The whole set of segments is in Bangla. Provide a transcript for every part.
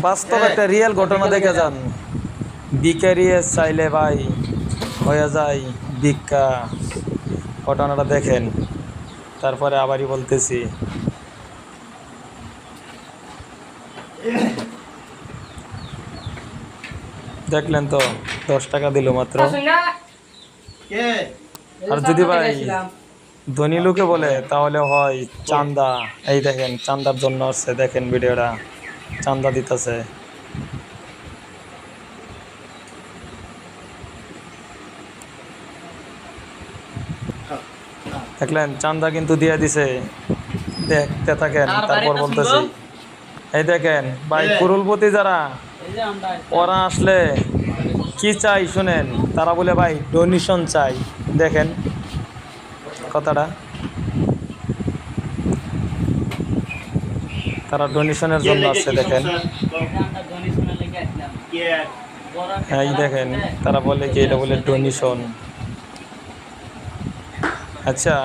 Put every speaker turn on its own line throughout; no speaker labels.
বাস্তব একটা রিয়েল ঘটনা দেখে যান। বিকেরিয়াস চাইলে ভাই হয়ে যায় ভিক্ষা। ঘটনাটা দেখেন, তারপরে আবারই বলতেছি। দেখলেন তো, 10 টাকা দিল মাত্র। আর যদি ভাই ধনী লোকে বলে তাহলে হয় চান্দা। এই দেখেন চান্দার জন্য আসছে, দেখেন ভিডিওটা, চান্দা দিতেছে। দেখলেন চান্দা কিন্তু দিয়ে দিছে, দেখতে থাকেন। তারপর বলতেছি, এই দেখেন ভাই কুরুলপতি যারা, ওরা আসলে কি চাই শুনেন, তারা বলে ভাই ডোনেশন চাই। দেখেন কথাটা, তারা ডোনেশনের জন্য আসছে। দেখেন এই দেখেন, তারা বলে কি এটা বলে ডোনেশন। আচ্ছা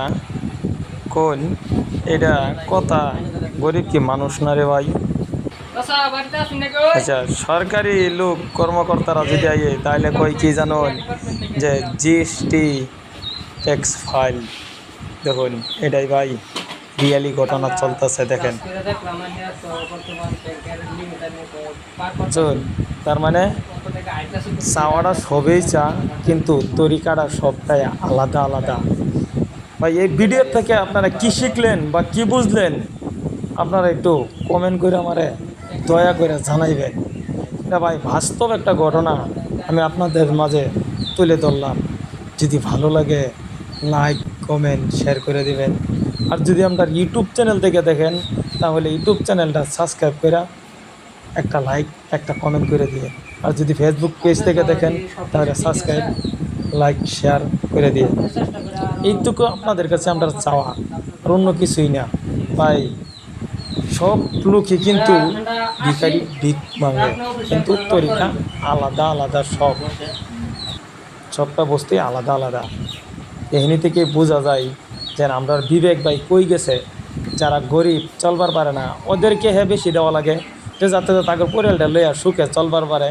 কোন এটা কথা, গরিব কি মানুষ না রে ভাই? আচ্ছা সরকারি লোক কর্মকর্তারা যদি আইয়ে তাহলে কই কি জানুন, যে জিএসটি ট্যাক্স ফাইল। দেখুন এটাই ভাই রিয়েলি ঘটনা চলতেছে। দেখেন বুঝুন, তার মানে চাওয়াটা সবই চা, কিন্তু তরিকাটা সবটাই আলাদা আলাদা। ভাই এই ভিডিও থেকে আপনারা কি শিখলেন বা কি বুঝলেন, আপনারা একটু কমেন্ট করে আমারে দয়া করে জানাইবেন। এটা ভাই বাস্তব একটা ঘটনা আমি আপনাদের মাঝে তুলে ধরলাম। যদি ভালো লাগে লাইক কমেন্ট শেয়ার করে দিবেন। আর যদি আপনার ইউটিউব চ্যানেল থেকে দেখেন তাহলে ইউটিউব চ্যানেলটা সাবস্ক্রাইব করে একটা লাইক একটা কমেন্ট করে দিয়ে। আর যদি ফেসবুক পেজ থেকে দেখেন তাহলে সাবস্ক্রাইব লাইক শেয়ার করে দিয়ে। এইটুকু আপনাদের কাছে আমরা চাওয়া, আর অন্য কিছুই না ভাই। সব লোকই কিন্তু ভিখারি ভিক মাঙে, কিন্তু তরিকা আলাদা আলাদা। সবটা বস্তুই আলাদা আলাদা। এখানি থেকে বোঝা যায় যে আমরা বিবেক ভাই কই গেছে। যারা গরিব চলবার পারে না ওদেরকে বেশি দেওয়া লাগে, যে যাতে তাদের পরিয়ালটা লইয়া সুখে চলবার পারে।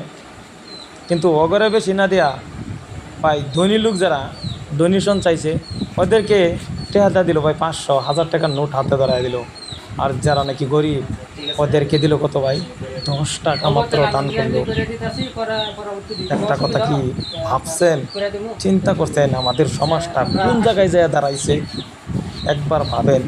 কিন্তু অগরে বেশি না দেয়া ভাই ধনী লোক যারা ডোনেশন চাইছে ওদেরকে টেহাদা দিল ভাই 500 1000 টাকার নোট হাতে ধরাই দিল। আর যারা নাকি গরিব ওদেরকে দিল কত ভাই, 10 টাকা মাত্র দান করলো। একটা কথা কি ভাবছেন, চিন্তা করছেন আমাদের সমাজটা কোন জায়গায় যায় দাঁড়াইছে? একবার ভাবেন।